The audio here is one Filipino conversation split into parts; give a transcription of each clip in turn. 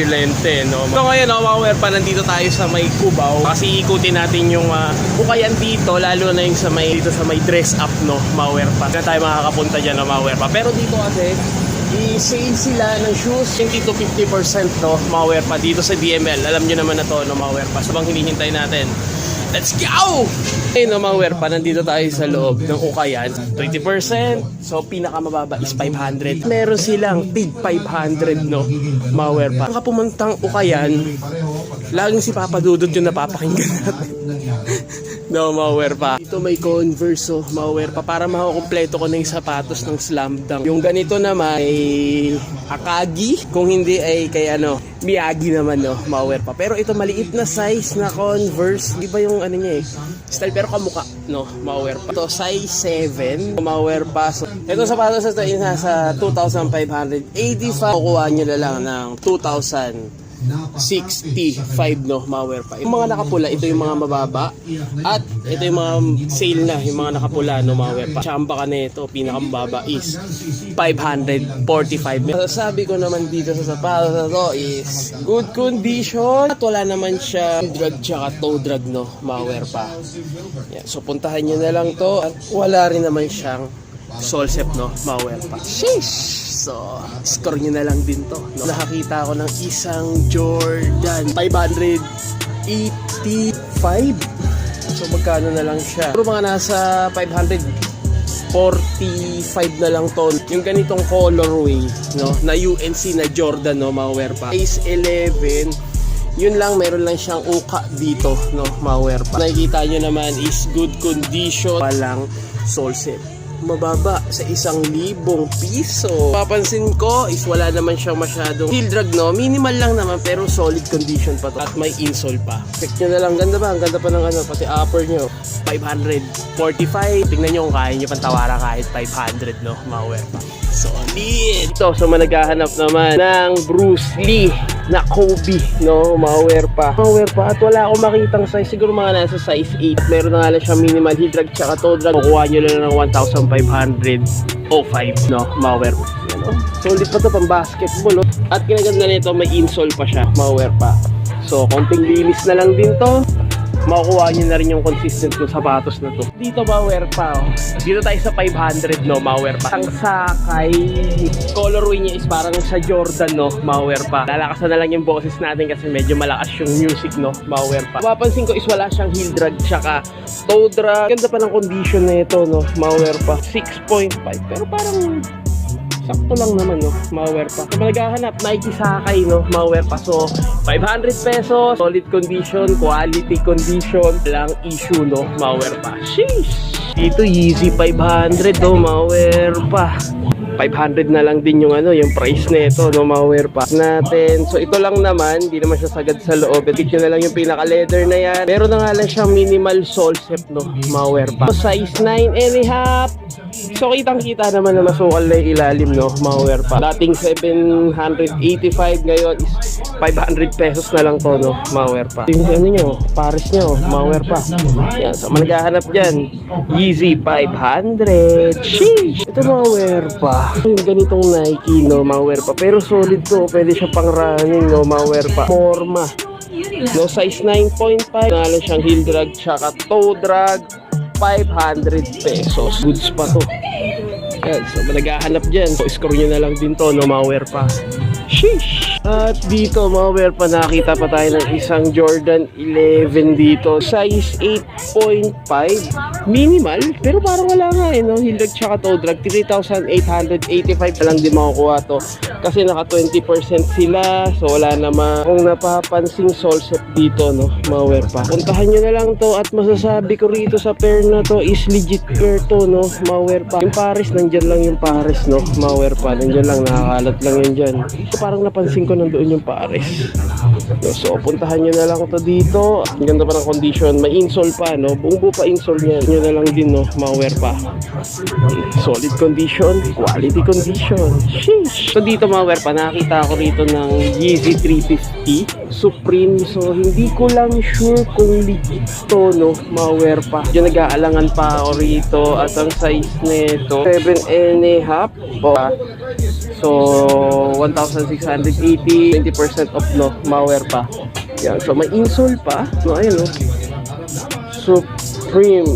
lente, no? So ngayon, no, mga werpa, nandito tayo sa may Cubao. Kasi ikutin natin yung bukayan dito, lalo na yung dito sa may dress up, no, mga werpa. Na tayo makakapunta dyan, no, mga werpa. Pero dito kasi, i-sale sila ng shoes 20 to 50%, no, mga werpa, dito sa DML. Alam nyo naman na to, no, mga werpa. So bang hinihintay natin? Let's go! Ayun, no, mga werpa, nandito tayo sa loob ng Ukayan. 20%, so pinakamababa is 500. Meron silang big 500, no, mga werpa. Pagka pumuntang Ukayan, laging si Papa Dudut yung napapakinggan natin. No, mga werpa. Dito may Converse, oh, mga werpa, para makakompleto ko na yung sapatos ng Slam Dunk. Yung ganito naman ay Akagi, kung hindi ay kay Miyagi naman, no, mga werpa. Pero ito maliit na size na Converse. Di ba yung niya eh, style pero kamukha, no, mga werpa. Ito size 7, mga werpa. So, ito sapatos ito ay nasa 2,585. Kukuha nyo na lang ng 2,065, no, mga werpa. Yung mga nakapula, ito yung mga mababa. At ito yung mga sale na, yung mga nakapula, no, mga werpa. Tsamba ka na ito, pinakamababa is 545. Sabi ko naman dito sa sapatos na to is good condition. At wala naman siya drag tsaka toe drag, no, mga werpa. Yeah, so puntahan nyo na lang to. At wala rin naman siyang solsep, no, mga werpa. Sheesh! So, score nyo na lang din to, no? Nakakita ako ng isang Jordan 585. So, magkano na lang siya? Pero mga nasa 545 na lang to. Yung ganitong colorway, no, na UNC na Jordan, no, mga werpa. Size 11. Yun lang, meron lang siyang uka dito, no, mga werpa. Nakikita nyo naman is good condition. Walang solsep. Mababa sa 1,000 piso. Papansin ko is wala naman siyang masyadong heel drag, no? Minimal lang naman pero solid condition pa to. At may insole pa. Check nyo na lang. Ganda ba? Ang ganda pa ng pati upper nyo. 545. Tingnan nyo kung kaya nyo pantawaran kahit 500, no, mga werpa. Solid. Ito, so naghahanap naman ng Bruce Lee na Kobe, no, mga werpa. Mga werpa, at wala akong makitang size. Siguro mga nasa size 8. Meron na nga lang siyang minimal heel drag tsaka toe drag. Kukuha nyo lang ng 1,505, no, mga werpa. Solid pa to pang basketball, oh. At kinaganda nito, may insole pa siya, mga werpa. So, konting linis na lang din to. Makukuha nyo na rin yung consistent ng sapatos na to. Dito, mga werpa, oh. Dito tayo sa 500, no, mga werpa. Ang sakay, colorway niya is parang sa Jordan, no, mga werpa. Lalakasan na lang yung boses natin kasi medyo malakas yung music, no, mga werpa. Mapapansin ko is wala siyang heel drag tsaka toe drag. Ganda pa ng condition na ito, no, mga werpa. 6.5, pero parang sakto lang naman, no, mga werpa. So, naghahanap, Nike Sakay, no, mga werpa. So, 500 pesos, solid condition, quality condition, lang issue, no, mga werpa. Sheesh! Dito, Yeezy 500, no, mga werpa. 500 na lang din yung yung price nito, no, mga werpa natin. So, ito lang naman, hindi naman siya sagad sa loob. Ito na lang yung pinaka-leather na yan. Meron na nga lang siyang minimal solsep, no, mga werpa. So, size 9.5. So, kitang-kita naman na masukal na yung ilalim, no, mga werpa. Dating 785, ngayon is 500 pesos na lang to, no, mga werpa. Yung nyo, pares nyo, mga werpa. Yan, so maghahanap dyan, Yeezy 500. Sheesh! Ito, mga werpa. Yung ganitong Nike, no, mga werpa. Pero solid to, pwede siya pang running, no, mga werpa. Forma. No, size 9.5. Nalang siyang heel drag, tsaka toe drag. 500 pesos. Goods pa to. Yan, so naghahanap dyan. So, score nyo na lang din to, no, mga werpa. Sheesh! At dito, mga werpa, nakita pa tayo ng isang Jordan 11 dito. Size 8.5. Minimal, pero parang wala nga, no? Heel drag tsaka toe drag. 3,885 na lang din makukuha to. Kasi naka 20% sila. So, wala naman kung napapansing solsep dito, no, mga werpa. Puntahan nyo na lang to. At masasabi ko rito sa pair na to is legit pair to, no, mga werpa. Yung pares, nandyan lang yung pares, no, mga werpa. Nandyan lang, nakakalat lang yan dyan. So, parang napansin ko nandoon yung pares. So, puntahan nyo na lang to dito. Ang ganda pa ng condition. May insole pa, no? Buong pa insole niya. Nyo na lang din, no, mga werpa. Solid condition, quality condition. Sheesh! So, dito, mga werpa, nakita ko rito ng Yeezy 350 Supreme. So, hindi ko lang sure kung legit to, no, mga werpa. Yung nag-aalangan pa ako rito. At ang size nito 7.5. So, So, 1,680, 20% off, no, malware pa. Yan, so may insole pa. No, ayun, no. Supreme,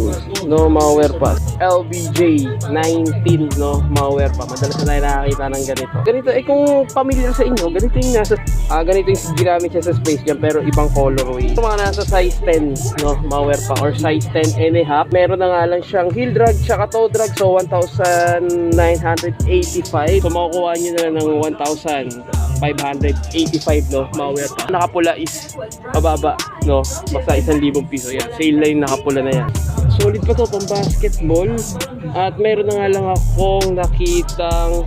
no, malware pa. LBJ 19, no, malware pa. Madalas na tayo nakakita ng ganito. Ganito, kung familiar sa inyo, ganito yung nasa, ganito yung ginamit siya sa Space Jam, pero ibang colorway. Ito mga nasa size 10, no, malware pa, or size 10 and a half. Meron na nga lang siyang heel drag, tsaka toe drag, so 1,985. So makukuha nyo na lang ng 1,585, no, malware pa. Nakapula is mababa, no, basta 1,000 piso. Yan, sale line nakapula na yan. Solid pa to pang basketball. At meron na nga lang akong nakitang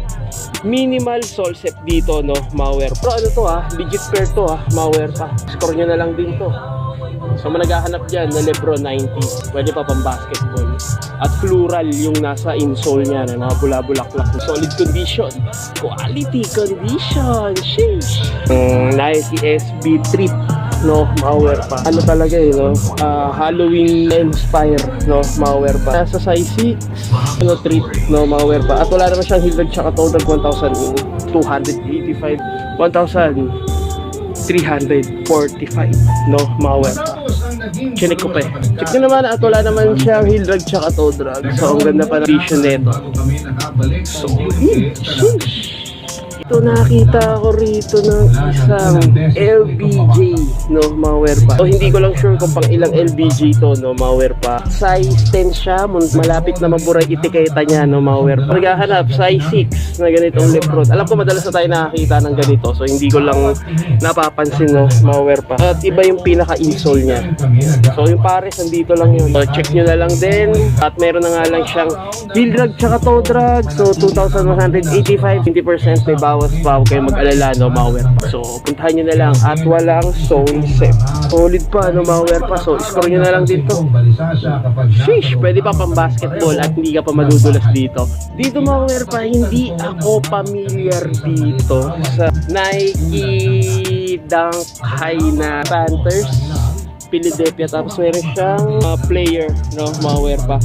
minimal soul set dito, no, malware. Pero ano to legit pair to malware pa. Score nyo na lang din to. So managhahanap dyan na Lebron 90. Pwede pa pang basketball. At floral yung nasa insole niya, mga bula-bulaklak. Solid condition. Quality condition. Sheesh. Nike SB Trip, no, malware pa. Ano talaga no, Halloween inspire, no, malware pa. Nasa size 6, ano, Trip, no, malware pa. At wala naman siyang heel drag tsaka toe drag. 1,285, 1,345, no, malware pa. Chinik ko pa check nyo naman at wala naman siyang heel drag tsaka toe drag. So ang ganda pa na vision nito. So sheesh. Ito nakita ko rito ng isang LBJ, no, malware pa. So hindi ko lang sure kung pang ilang LBJ to, no, malware pa. Size 10 siya, malapit na maburay itiketa niya, no, malware pa. Naghahanap size 6 na ganitong Lebron. Alam ko madalas na tayo nakakita ng ganito, so hindi ko lang napapansin, no, malware pa. At iba yung pinaka-insole niya. So yung pares nandito lang yun. So check nyo na lang din. At meron na nga lang siyang heel drag tsaka toe drag. So 2,185, 20% may bawas pa, huwag kayong mag-alala, no, malware pa. So puntahan nyo na lang at walang soul set. Solid pa, no, malware pa. So score nyo na lang dito. Sheesh, pwede pa pang basketball at hindi ka pa madudulas dito. Dito malware pa, hindi ako familiar dito sa Nike Dunk High na Panthers Philadelphia, tapos meron siyang player, no, malware pa.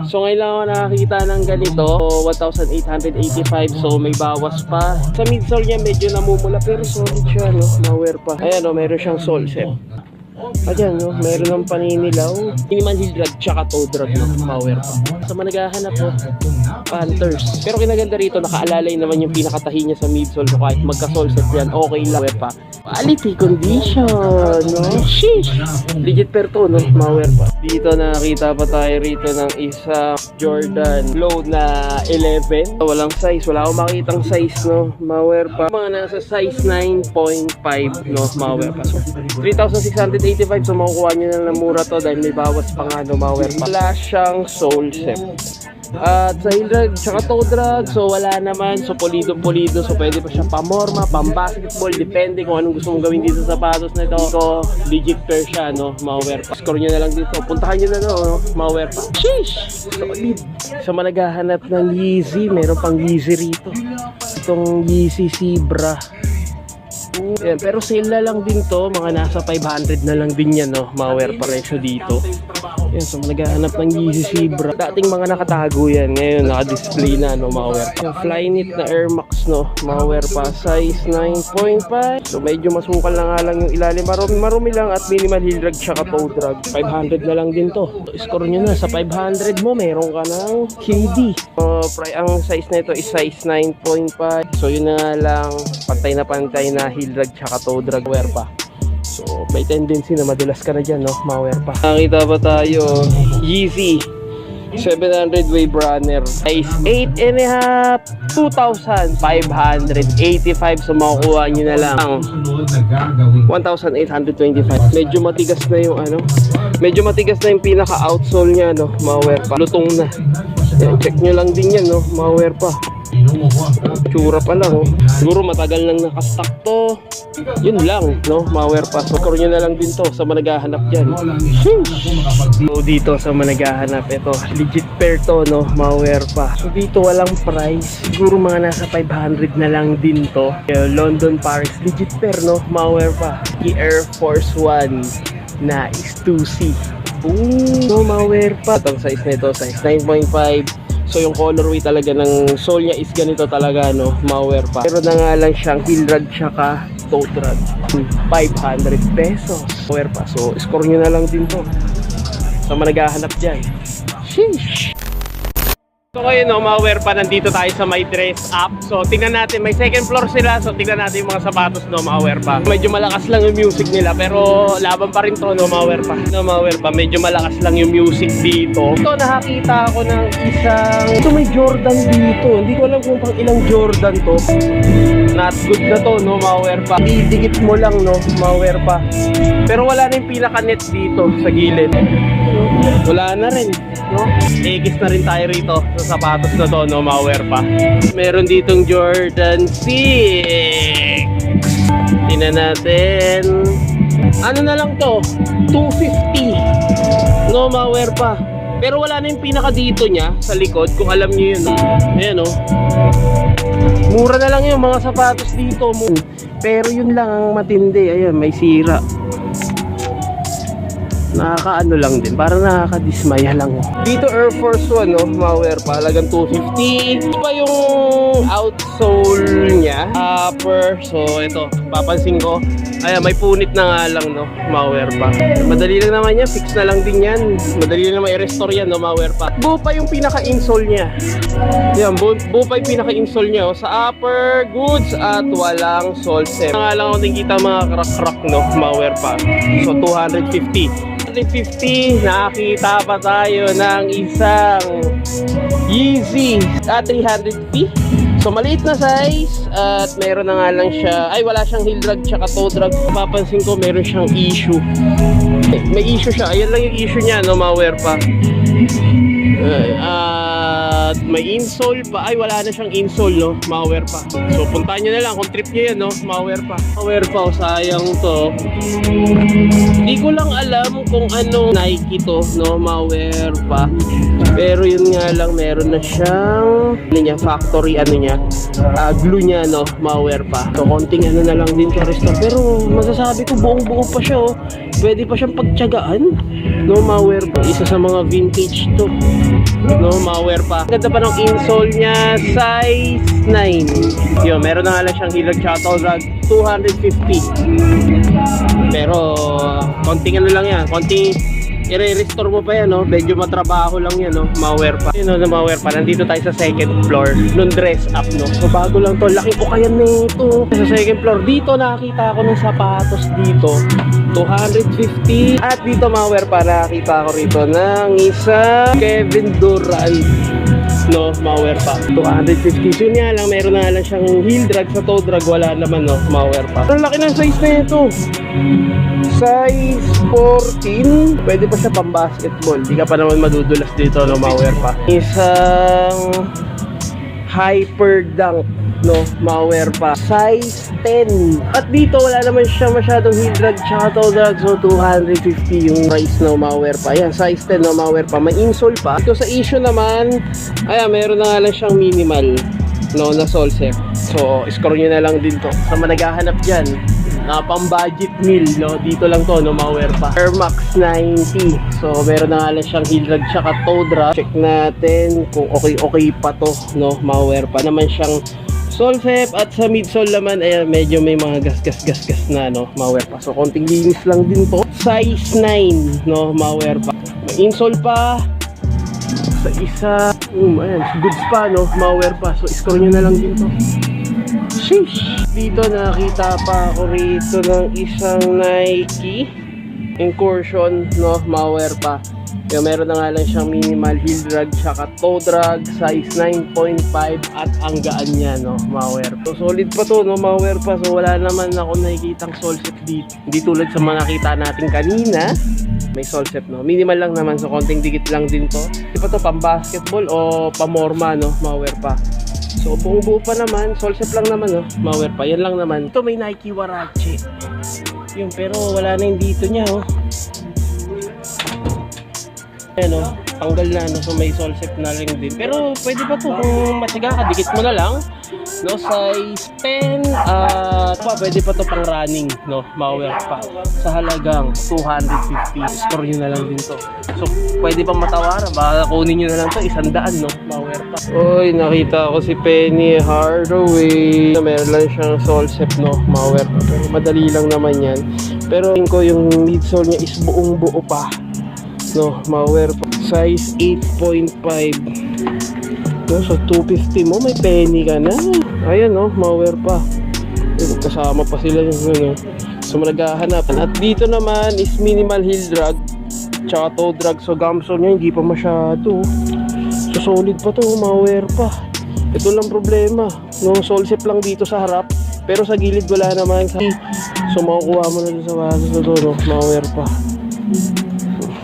So ngayon lang ako nakakita ng ganito, 1,885, so may bawas pa. Sa midsole niya medyo namumula pero solid siya, no, malware pa. Ayan, no, meron siyang sole set. Ayan, no, meron ng paninilaw, minimal heel drag tsaka toe drag, no, malware pa. Sa managahanap, no, Panthers. Pero kinaganda rito, nakaalalay naman yung pinakatahi niya sa midsole, so kahit magka-sole set yan, okay lang, malware pa. Quality condition, no, sheesh. Legit pair to, no, malware pa. Dito nakita pa tayo rito ng isa Jordan Low na 11. Walang size, wala akong makitang size, no, malware pa. Mga nasa size 9.5, no, malware pa. So 3,685, so makukuha nyo na ng mura to dahil may bawas pa nga, no, malware pa. Wala siyang soul set. At sa heel drag tsaka toe drag, so wala naman, so pulido, so pwede pa siya pamorma, pambasketball, depende kung anong gusto mong gawin dito sa sapatos na ito. So legit pair siya, no, malware pa. Score nyo na lang dito, puntahan nyo na, no, malware pa. Sheesh, solid. So managhahanap ng Yeezy, meron pang Yeezy rito, itong Yeezy Zebra. Yan, pero sale na lang din to, mga nasa 500 na lang din yan, no, malware pa rin siya dito. Yan, so naghahanap ng Yeezy Zebra. Dating mga nakatago yan, ngayon naka-display na, no, malware. Yung Flyknit na Air Max, no, malware pa, size 9.5. So medyo masukal na nga lang yung ilalim, marumi lang at minimal heel drag tsaka toe drag. 500 na lang din to. So, score nyo na, sa 500 mo meron ka ng KD. Ang size na ito is size 9.5. So yun na nga lang, pantay na heel drag tsaka toe drag, malware pa. So may tendency na madulas ka na dyan, no, malware pa. Nakita ba tayo Yeezy 700 Wave Runner size 8.5, 2,585. So makukuha nyo na lang 1,825. Medyo matigas na yung yung pinaka outsole nya, no, malware pa. Lutong na. Yan, check nyo lang din yan, no, malware pa. Tsura pa lang, oh. Siguro matagal nang nakastock to. Yun lang, no, malware pa. So score nyo na lang din to sa managahanap dyan. So dito sa managahanap, ito legit pair to, no, malware pa. So dito walang price, siguro mga nasa 500 na lang din to. London Paris legit pair, no, malware pa. Air Force One na is 2C. No, malware pa. Itong size nito, size 9.5. So yung colorway talaga ng sole niya is ganito talaga, no, malware pa. Pero na nga lang siyang heel drag tsaka toe drag. 500 pesos. Malware pa. So score nyo na lang din to sa mga naghahanap dyan. Sheesh! So ngayon, no, malware pa, nandito tayo sa may dress up. So tingnan natin, may second floor sila. So tingnan natin yung mga sapatos, no, malware pa. Medyo malakas lang yung music nila, pero laban pa rin to, no, malware pa. No, malware pa, medyo malakas lang yung music dito. Ito, nakakita ako ng isang... Ito, may Jordan dito. Hindi ko alam kung pang ilang Jordan to. Not good na to, no, malware pa. Didikit mo lang, no, malware pa. Pero wala na yung pinaka-net dito sa gilid. Wala na rin, no? Egis na rin tayo rito sa sapatos na to, no, malware pa. Meron ditong Jordan 6. Tingnan natin. Ano na lang to? 250. No, malware pa. Pero wala na yung pinaka dito niya sa likod, kung alam niyo yun. Ayan, no? Mura na lang yung mga sapatos dito. Pero yun lang ang matindi. Ayan, may sira. Nakakaano lang din, parang nakakadismaya lang. Dito Air Force 1, no, malware pa, halagang 250. Iba yung outsole niya, upper. So ito, papansin ko, ayan, may punit na nga lang, no, malware pa. Madali lang naman yan, fix na lang din yan. Madali lang naman i-restore yan, no, malware pa. Buo pa yung pinaka-insole niya. Yan, buo pa yung pinaka-insole niya, oh. Sa upper, goods at walang sole set. Nga lang ako nakikita mga crack-crack, no, malware pa. So 250. 350, nakakita pa tayo ng isang Yeezy at 300p. So maliit na size at meron na nga lang siya, ay wala siyang heel drag tsaka toe drag. Papansin ko meron siyang issue. May issue siya, ayan lang yung issue niya, no, malware pa. At may insole pa, ay wala na siyang insole, no, malware pa. So puntahan nyo na lang kung trip nyo yan, no, malware pa. Malware pa, oh, sayang to. Hindi ko lang alam kung anong Nike to, no, malware pa. Pero yun nga lang, meron na siyang ano niya, factory ano niya, glue niya, no, malware pa. So konting ano na lang din siya restore. Pero masasabi ko buong buo pa siya, oh. Pwede pa siyang pagtiyagaan, no, malware pa. Isa sa mga vintage to, no, malware pa. Ganda pa ng insole niya, size 9. Yun, meron na nga lang siyang hilag shuttle drag, 250. Pero konting ano lang yan, konting i-restore mo pa yan, no? Medyo matrabaho lang yan, no? Malware pa. Yun, no, malware pa. Nandito tayo sa second floor nung dress up, no? So bago lang to, laki ko kaya nito. Sa second floor, dito nakakita ako ng sapatos dito, 250. At dito, malware pa, nakakita ko rito ng isa Kevin Durant, no, malware pa, 250. So yun nga lang, meron na lang siyang heel drag, sa toe drag wala naman, no, malware pa. Ang laki ng size na ito, size 14. Pwede pa siya pang basketball, di ka pa naman madudulas dito, no, malware pa. Isang hyper dunk, no, malware pa, size 10. At dito wala naman siya masyadong heel drag tsaka toe drag, so 250 yung price, no, malware pa. Ayan, size 10, no, malware pa, may insole pa. Ito sa issue naman, ayan, meron na nga lang siyang minimal, no, na sole set. So score nyo na lang din to sa managahanap dyan na pang budget meal, no, dito lang to, no, malware pa. Air Max 90. So meron na nga lang siyang heel drag tsaka toe drag. Check natin kung okay pa to, no, malware pa. Naman siyang sole set at sa midsole naman, ayan, medyo may mga gas na, no, malware pa. So konting linis lang din to. Size 9, no, malware pa. May insole pa sa isa. Ayan, goods pa, no, malware pa. So score nyo na lang din to. Sheesh! Dito nakita pa ako rito ng isang Nike Incursion, no, malware pa. Yung meron na nga lang siyang minimal heel drag tsaka toe drag, size 9.5 at ang gaan niya, no, malware. So solid pa to, no, malware pa. So wala naman ako nakikitang sole set dito. Hindi tulad sa mga nakita natin kanina. May sole set, no, minimal lang naman. So konting dikit lang din to. Di pa to pang basketball o pamorma, no, malware pa. So buong buo pa naman, sole set lang naman, no, malware pa. Yan lang naman. Ito may Nike Warache. Yun, pero wala na yung dito niya, oh. Ayan, oh. tanggal na, no? So may sole set na rin din. Pero pwede pa to kung matyaga ka, dikit mo na lang, no? Size 10 at pwede pa to pang running, no? Mauwer pa sa halagang 250. Score nyo na lang din to. So pwede pang matawaran, baka kunin nyo na lang to 100, no? Mauwer pa. Oy, nakita ko si Penny Hardaway. Meron lang siyang sole set, no? Mauwer pa. Pero madali lang naman yan. Pero tingin ko yung midsole niya is buong buo pa, no? Mauwer pa. Size 8.5. No, so 250 mo, may penny ka na. Ayan, no? Mauwer pa. Kasama pa sila yung ano. So naghahanap. At dito naman is minimal heel drag tsaka toe drag. So gamsole niya hindi pa masyado. So solid pa to, mauwer pa. Ito lang problema, no? Sole set lang dito sa harap, pero sa gilid wala naman. So makukuha mo na dun sa basis na to, no? Mauwer pa.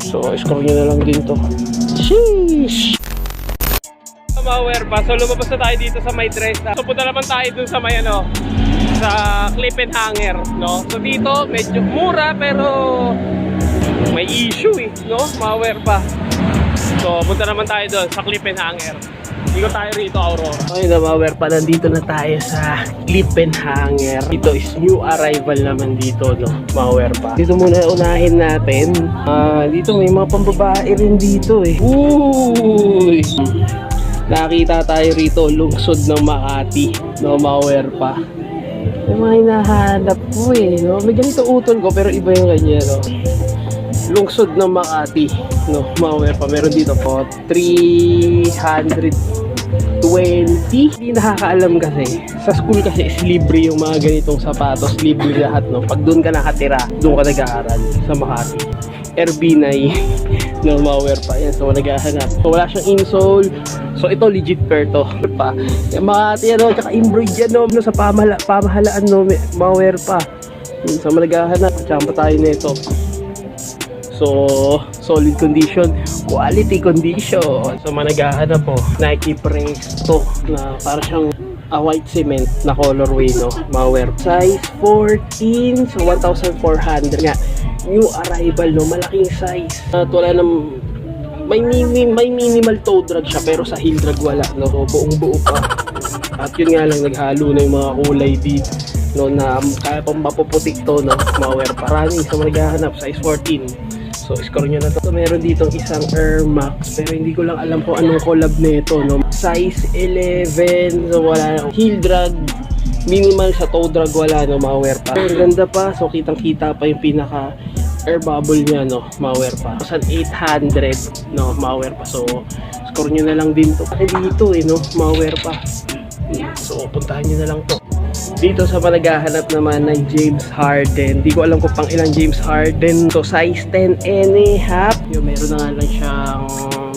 So score nyo na lang din to. Sheesh! Mauwer pa. So lumabas na tayo dito sa may dress na. So punta naman tayo dun sa may ano, sa clip and hanger, no? So dito medyo mura pero may issue eh, no? Mauwer pa. So punta naman tayo doon sa clip and hanger. Dito tayo rito, Aurora. Okay na, mauwer pa. Nandito na tayo sa clip and hanger. Ito is new arrival naman dito, no? Mauwer pa. Dito muna unahin natin. Dito may mga pambabae rin dito eh. Uy! Nakita tayo rito, lungsod ng Makati, no? Mauwer pa. May mga hinahanap ko eh, no? May ganito utol ko pero iba yung kanya, no? Lungsod ng Makati, no? Mauwer pa. Meron dito po 320. Hindi nakakaalam kasi sa school kasi is libre yung mga ganitong sapatos, libre lahat, no? Pag doon ka nakatira, doon ka nag-aaral sa Makati. RB9 no? Mauwer pa yan. So naghahanap. So wala siyang insole. So ito legit pair to pa. Makati ano, tsaka embroid yan, no? Sa pamahalaan, no? Mauwer pa. So naghahanap. Tsaka pa tayo nito. So, solid condition, quality condition. So, managahanap po, Nike Presto na para siyang white cement na colorway, no? Mauwer. Size 14, so 1,400 nga. New arrival, no? Malaking size. At wala nang, may minimal toe drag siya, pero sa heel drag wala, no? So, buong buo pa. At yun nga lang, naghalo na yung mga kulay dito, no? Na kaya pang mapuputik to, no? Mauwer pa. Running, so managahanap, size 14. So, score nyo na to. So, meron ditong isang Air Max, pero hindi ko lang alam kung anong collab nito, no? Size 11, so wala na. Heel drag, minimal sa toe drag, wala, no? Mauwer pa. Ang ganda pa, so kitang-kita pa yung pinaka air bubble niya, no? Mauwer pa. 1,800, no? Mauwer pa. So, score nyo na lang din to. Kasi dito, eh, no? Mauwer pa. So, puntahan nyo na lang to. Dito sa managahanap naman ng James Harden. Di ko alam kung pang ilang James Harden. So size 10 and a half. Yung meron na nga lang siyang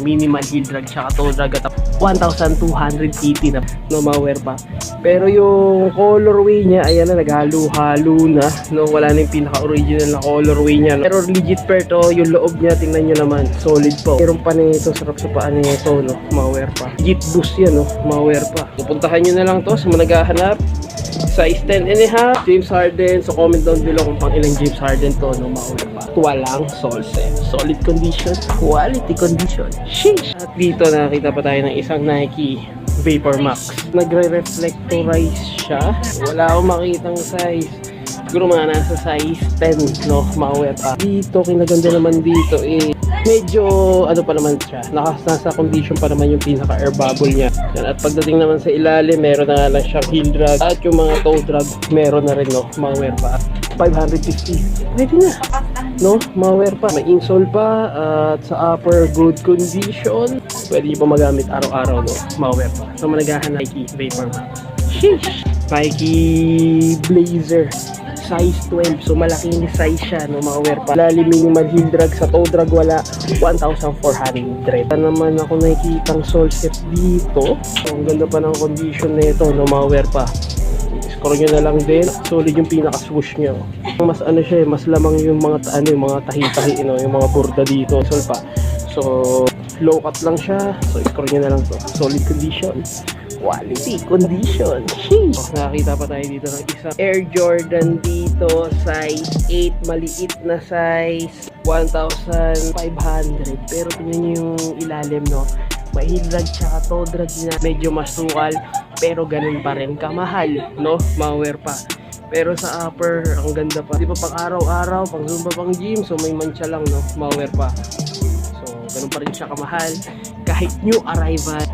minimal heel drag tsaka toe drag at 1,280 na, no? Mauwer pa. Pero yung colorway niya, ayan na, naghalo-halo na, no? Wala na yung pinaka-original na colorway niya, no? Pero legit pair to. Yung loob niya, tingnan nyo naman, solid po. Meron pa nito, sarap sa paan nito, no? Mauwer pa. Legit boost yan, no? Mauwer pa. Pupuntahan nyo na lang to sa managahanap. Size 10 and a half, James Harden. So comment down below kung pang ilang James Harden to, no? Mauwer pa. Walang sole set. Solid condition, quality condition. Sheesh! At dito nakita pa tayo ng isang Nike Vapor Max. Nagre-reflectorize siya. Wala akong makitang size. Siguro mga nasa size 10, no? Mauwer pa. Dito, kinaganda naman dito eh. Medyo, ano pa naman siya, nasa condition pa naman yung pinaka air bubble niya. Yan. At pagdating naman sa ilalim, meron na nga lang siyang heel drag. At yung mga toe drag, meron na rin, no? Mauwer pa. 550. Pwede na. No? Mauwer pa. May insole pa. At sa upper, good condition. Pwede nyo pa magamit araw-araw, no? Mauwer pa. So, managahan Nike Vapor Max. Sheesh! Nike Blazer. Size 12, so malaking size siya, no? Mauwer pa. Lalim minimal heel drag, sa toe drag wala, 1,400. Naman ako nakikitang sole set dito. So, ang ganda pa ng condition na ito, no? Mauwer pa. Score nyo na lang din. Solid yung pinaka swoosh nyo. Mas ano siya, mas lamang yung mga yung mga tahi-tahi, no? Yung mga borda dito. Sol pa. So, low cut lang siya. So, score nyo na lang to. Solid condition. Quality condition. Sheesh. Nakakita pa tayo dito ng isang Air Jordan dito, size 8, maliit na size. 1,500. Pero tingnan nyo yung ilalim, no? May heel drag tsaka toe drag na medyo masukal, pero ganun pa rin kamahal, no? Mga werpa. Pero sa upper, ang ganda pa. Di ba pang araw-araw, pang zumba, pang gym, so may mancha lang, no? Mga werpa. So, ganun pa rin siya kamahal. Kahit new arrival,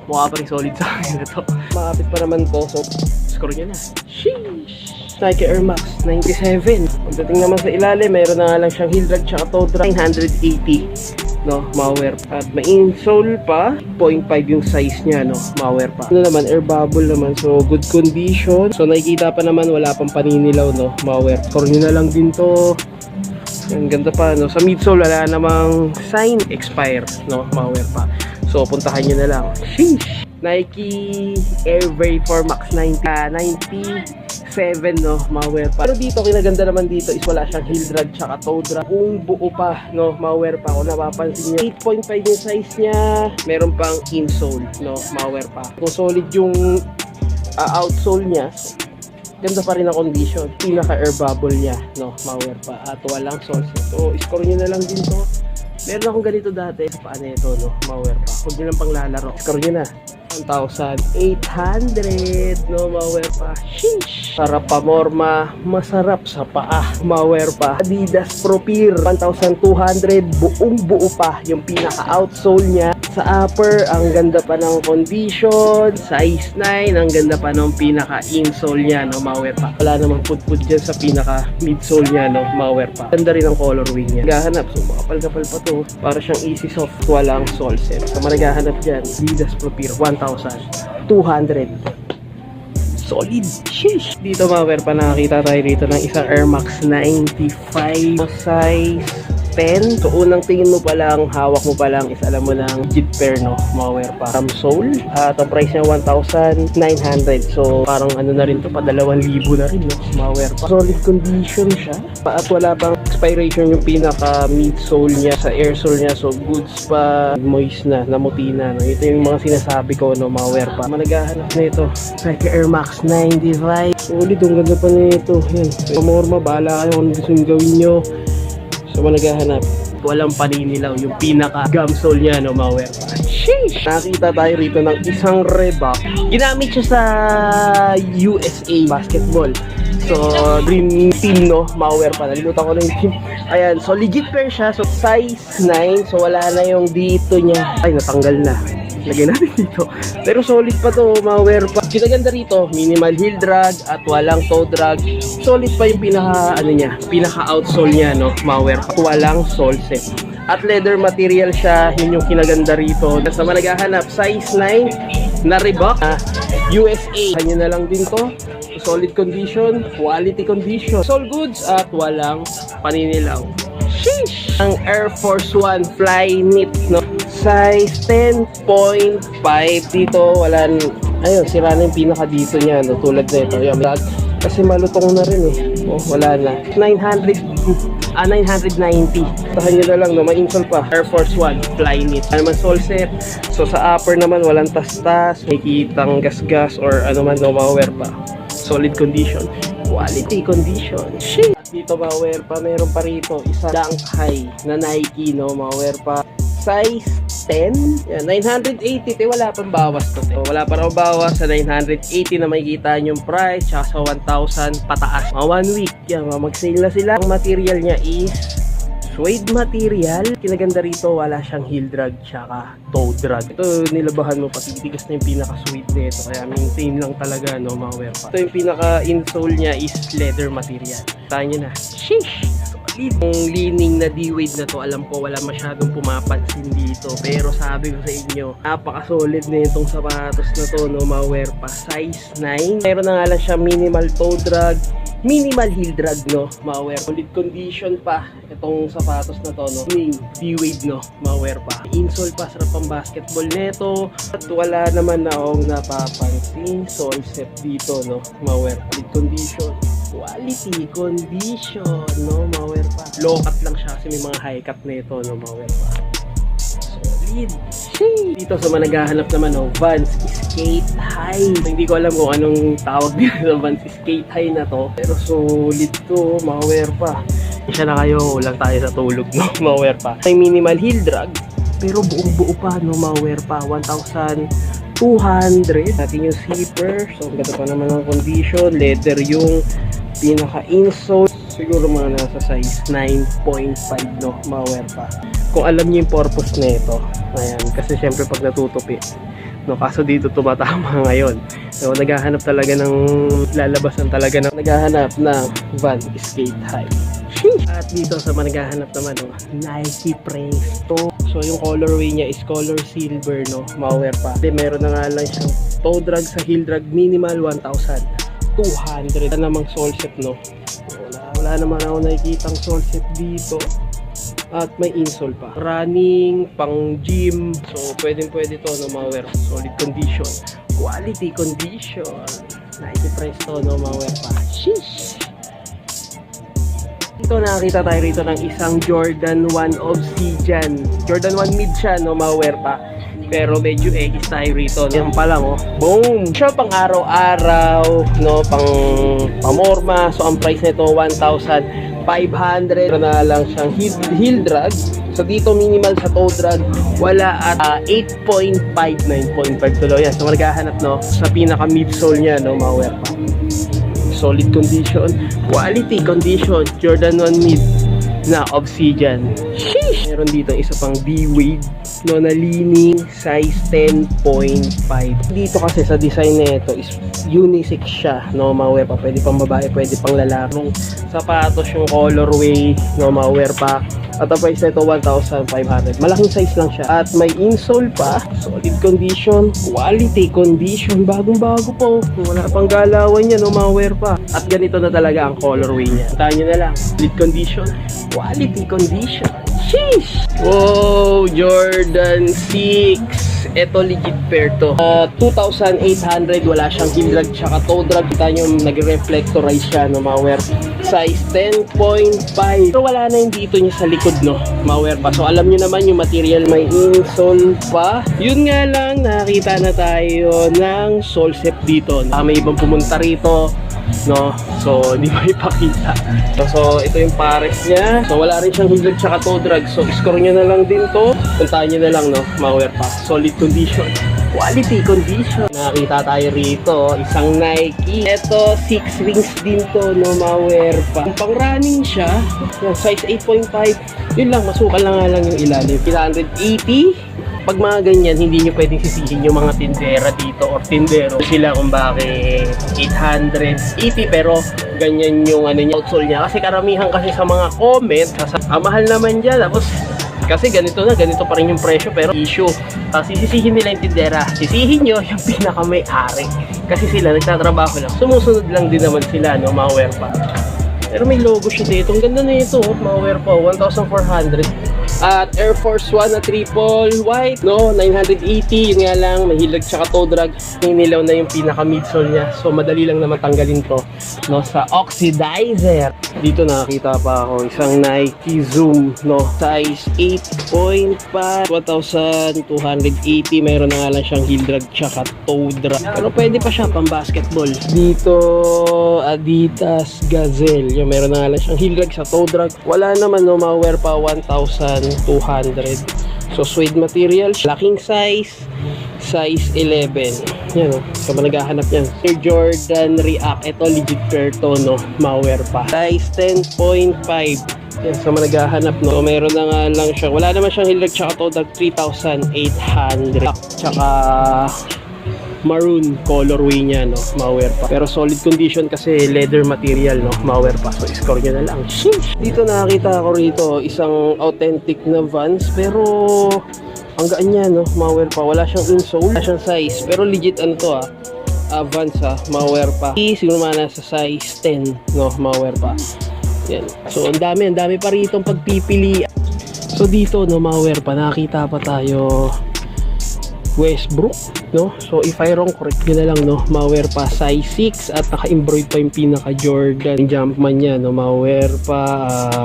mukha pa rin solid sa akin na to. Makapit pa naman to, so score nyo na. Sheesh! Nike Air Max 97. Pagdating naman sa ilalim, meron na nga lang siyang heel drag tsaka toe drag. 980, no? Malware. At may insole pa. 0.5 yung size niya, no? Malware pa. Ano naman, air bubble naman. So, good condition. So, nakikita pa naman, wala pang paninilaw, no? Malware. Score nyo na lang din to. Ang ganda pa, no? Sa midsole, wala namang sign expire, no? Malware pa. So, puntahan nyo na lang. Sheesh! Nike Air Vapor Max 97, no? Malware pa. Pero dito, kinaganda naman dito is wala siyang heel drag tsaka toe drag. Kung buo pa, no? Malware pa. Kung napapansin nyo, 8.5 yung size niya. Meron pang insole, no? Malware pa. Kung solid yung outsole niya, ganda pa rin ang condition. Pinaka-air bubble niya, no? Malware pa. At walang soles. So, score nyo na lang din to. Meron akong ganito dati. Paano ito, no? Malware pa. Huwag nyo lang pang lalaro. Score nyo na. 1,800, no? Malware pa. Sheesh! Sarap pa, Morma. Masarap sa paa. Malware pa. Adidas Pro Peer 1,200. Buong buo pa yung pinaka-outsole niya. Sa upper, ang ganda pa ng condition. Size 9, ang ganda pa ng pinaka-insole niya, no? Malware pa. Wala namang put-put dyan sa pinaka-midsole niya, no? Malware pa. Ganda rin ang colorway niya. Naghahanap, so makapal-kapal pa to. Para siyang easy soft, walang sole set. So, managahanap dyan, Adidas Pro Peer 1,200. Solid. Sheesh! Dito mga werpa, nakakita tayo dito ng isang Air Max 95 size 10. So, unang tingin mo pa lang, hawak mo pa lang is alam mo ng legit pair, no? Mga werpa. Sole. At ang price niya 1,900. So, parang ano na rin to, pa 2,000 na rin, no? Mga werpa. Solid condition siya. At wala pang expiration yung pinaka midsole niya sa air sole niya. So, goods pa, moist na, namuti na, no? Ito yung mga sinasabi ko, no? Mga werpa. Managahanap na ito. Nike Air Max 95. Solid, ang ganda pa na ito. Yan. So, Morma, bahala kayo kung gusto yung gawin nyo. So, managahanap. Walang paninilaw yung pinaka gum sole niya, no? Mga werpa. Sheesh! Nakita tayo rito ng isang Reebok. Ginamit siya sa USA basketball. So, dream team, no? Mga werpa. Nalimutan ko na yung team. Ayan. So, legit pair siya. So, size 9. So, wala na yung dito niya. Ay, natanggal na. Lagyan natin dito. Pero solid pa to, mga werpa. Kinaganda rito, minimal heel drag at walang toe drag. Solid pa yung pinaka, ano niya, pinaka outsole niya, no, mga werpa. Walang sole set. At leather material siya, yun yung kinaganda rito. Sa managahanap, size 9 na Reebok, USA. Kanya na lang din to. Solid condition, quality condition. All goods at walang paninilaw. Sheesh! Ang Air Force One Flyknit, no? Size 10.5. Dito, wala, ayun, sira na yung pinaka dito niya, no? Tulad na ito. Yan, kasi malutong na rin, eh. Oh, wala na. 990. Tahan nyo na lang, no? May insole pa. Air Force One Flyknit. Ano naman, sole set. So, sa upper naman, walang tas-tas. May kitang gas-gas or ano man, no? Mga pa. Solid condition. Quality condition. Shit! Dito mga werpa, meron pa rito isa Dunk High na Nike, no? Mga werpa. Size 10. Yan, 980. Wala pang bawas to. Wala pa raw bawas sa 980 na makikita yung price. Tsaka sa 1,000 pataas. Mga 1 week. Yan, mag-sale na sila. Ang material niya is suede material. Kinaganda rito, wala siyang heel drag tsaka toe drag. Ito, nilabahan mo, pati tigas na yung pinaka-suede nito. Kaya maintain lang talaga, no, mga werpa. Ito yung pinaka-insole niya is leather material. Tahan nyo na. Sheesh! Yung leaning na D-Wade na to, alam ko wala masyadong pumapansin dito. Pero sabi ko sa inyo, napaka-solid na itong sapatos na to, no, mga werpa. Size 9. Meron na nga lang siya minimal toe drag, minimal heel drag, no, mga werpa. Solid condition pa itong sapatos na to, no. D-Wade, no, mga werpa. Insole pa, sarap pang basketball neto. At wala naman na akong napapansin sole set dito, no, mga werpa. Solid condition. Quality condition, no, mga werpa. Low cut lang siya kasi may mga high cut na ito, no, mga werpa. Solid. Sheesh! Dito sa managahanap naman, no, Vans Skate High. Hindi ko alam kung anong tawag dito sa Vans Skate High na to. Pero solid to, mga werpa. Siya na kayo, ulang tayo sa tulog, no? Malware pa. May minimal heel drag, pero buong buo pa, no? Malware pa. 1,200. Natin yung zipper. So, ang ganda pa naman ng condition. Leather yung pinaka-insole. Siguro mga nasa size 9.5, no? Malware pa. Kung alam niyo yung purpose na ito. Ayan, kasi syempre pag natutupi, no, kaso dito tumatama ngayon. So, naghahanap talaga ng lalabasan talaga ng naghahanap ng Van Skate High. At dito sa naghahanap naman, no, Nike Presto. So, yung colorway niya is color silver, no, malware pa. Meron na nga lang siyang toe drag sa heel drag, minimal 1,200. Wala namang sole set, no. Wala naman ako nakikitang sole set dito. At may insole pa. Running, pang gym. So, pwede to no, malware. Solid condition. Quality condition. Nike Presto, no, malware pa. Sheesh! Ito, nakakita tayo rito ng isang Jordan 1 Obsidian. Jordan 1 mid siya, no, malware pa. Pero medyo egis tayo rito. Yan pa lang, oh. Boom! Siya pang araw-araw, no, pang pamorma. So, ang price nito 1,500. Na lang siyang heel drag. So dito minimal sa toe drag, wala at 8.5, 9.5 tuloy. Yan. So maghahanap, no, sa pinaka midsole niya, no, malware pa. Solid condition, quality condition, Jordan 1 mid na Obsidian. Sheesh! Meron dito isa pang D-Wade, no, na leaning, size 10.5. Dito kasi sa design nito is unisex siya, no, malware pa. Pwede pang babae, pwede pang lalaki. Nung sapatos yung colorway, no, malware pa. At ang price nito 1,500. Malaking size lang siya. At may insole pa. Solid condition, quality condition, bagong-bago po. Wala pang galawan niya, no, malware pa. At ganito na talaga ang colorway niya. Tayo nyo na lang. Solid condition, quality condition. Sheesh! Wow, Jordan 6. Ito legit pair to. 2,800. Wala siyang heel drag tsaka toe drag. Kita nyo, nag-reflectorize siya, no, malware. Size 10.5. Pero wala na yung dito niya sa likod, no, malware pa. So alam nyo naman yung material, may insole pa. Yun nga lang, nakita na tayo ng sole set dito. May ibang pumunta rito, no, so hindi mo ipakita. So ito yung pares niya. So wala rin siyang heel drag tsaka toe drag. So score nyo na lang din to. Puntahan nyo na lang, no, malware pa. Solid condition, quality condition. Nakita tayo rito, isang Nike. Ito, 6 rings din to, no, malware pa. Pang running siya, yung size 8.5. Yun lang, masukal lang nga lang yung ilalim. 180. Pag mga ganyan, hindi nyo pwedeng sisihin yung mga tindera dito or tindero sila kung bakit 880, pero ganyan yung ano niya, outsole niya. Kasi karamihan kasi sa mga comment, mahal naman dyan. Tapos kasi ganito na, ganito pa rin yung presyo, pero issue. Sisisihin nila yung tindera. Sisihin nyo yung pinaka-may-ari. Kasi sila nagtatrabaho lang. Sumusunod lang din naman sila, no, malware pa. Pero may logo siya dito. Ang ganda na ito, malware pa. 1,400. At Air Force 1 na triple white, no, 980. Yun nga lang, may heel drag tsaka toe drag. Ninilaw na yung pinaka midsole niya. So madali lang naman tanggalin to, no, sa oxidizer. Dito nakakita pa ako isang Nike Zoom, no, size 8.5, 1,280. Mayroon na nga lang siyang heel drag tsaka toe drag. Pero pwede pa siya pang basketball. Dito Adidas Gazelle. Yung meron na nga lang siyang heel drag sa toe drag. Wala naman, no, malware pa. 1,200. So suede material, laking size, size 11. Yan, no, so naghahanap yan. Air Jordan React. Ito legit pair to, no, malware pa. Size 10.5. Yan, so naghahanap, no. So meron na nga lang siya. Wala naman siyang heel drag tsaka toe drag. 3,800. Tsaka maroon colorway niya, no, malware pa. Pero solid condition kasi leather material, no, malware pa. So score nyo na lang. Sheesh! Dito nakakita ako rito isang authentic na Vans, pero ang gaan niya, no, malware pa. Wala siyang insole, wala siyang size, pero legit ano to, Vans, malware pa. Siguro mga nasa size 10, no, malware pa. Yan. So ang dami pa rito pagpipili. So dito, no, malware pa, nakakita pa tayo Westbrook, no? So if I wrong, correct nyo na lang, no? Malware pa, size 6 at naka-embroid pa yung pinaka Jordan yung Jumpman niya, no? Malware pa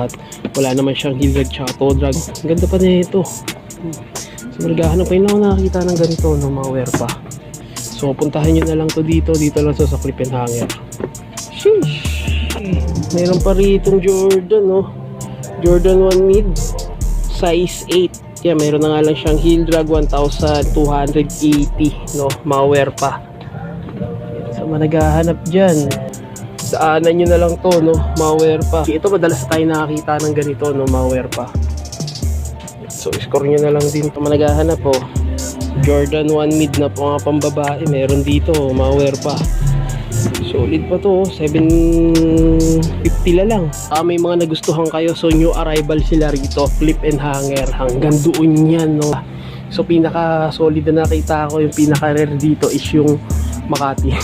at wala naman siyang heel drag tsaka toe drag. Ang ganda pa na ito. So naghahanap pa yun lang ako nakakita ng ganito, no? Malware pa. So puntahan nyo na lang to dito lang sa clip and hanger. Sheesh! Mayroon pa rito Jordan, no? Jordan 1 mid, size 8. Yeah, meron na nga lang siyang heel drag 1,280, no? Malware pa. Sa mga naghahanap dyan, daanan nyo na lang to, no? Malware pa. Ito madalas tayo nakakita ng ganito, no? Malware pa. So, score nyo na lang din ito. Mga naghahanap, oh. Jordan 1 mid na po, mga pambabae. Meron dito, oh. Malware pa. Solid pa to, 750 na lang. May mga nagustuhan kayo, so new arrival sila rito. Clip and hanger, hanggang doon yan, no? So, pinaka solid na nakita ko, yung pinaka rare dito is yung Makati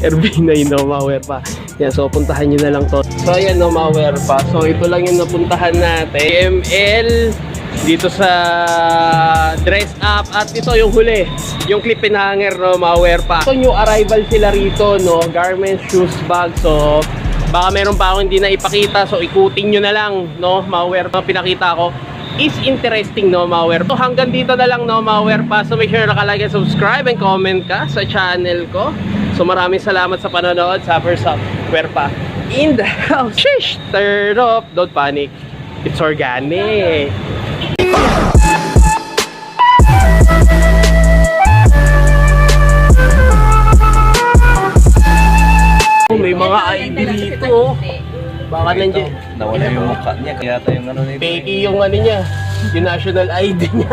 RB9, no? Malware pa. Yan, so puntahan nyo na lang to. So ayan, no? Malware pa. So ito lang yung napuntahan natin. ML dito sa dress up. At ito yung huli, yung clip and hanger, no? Malware pa. So new arrival sila rito, no? Garments, shoes, bag. So baka meron pa ako hindi na ipakita, so ikutin nyo na lang, no? Malware pa pinakita ko is interesting, no? Malware. So hanggang dito na lang, no? Malware pa. So make sure nakalike and subscribe and comment ka sa channel ko. So maraming salamat sa panonood. Super software pa in the house. Shish! Turn off. Don't panic. It's organic. May mga ID dito. Baka nandiyan. Nawala yung mukha niya, kaya tayo yung ano nito. Fake yung ano niya. Yung national ID niya.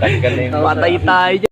Tanggal na yung Patay tayo dyan.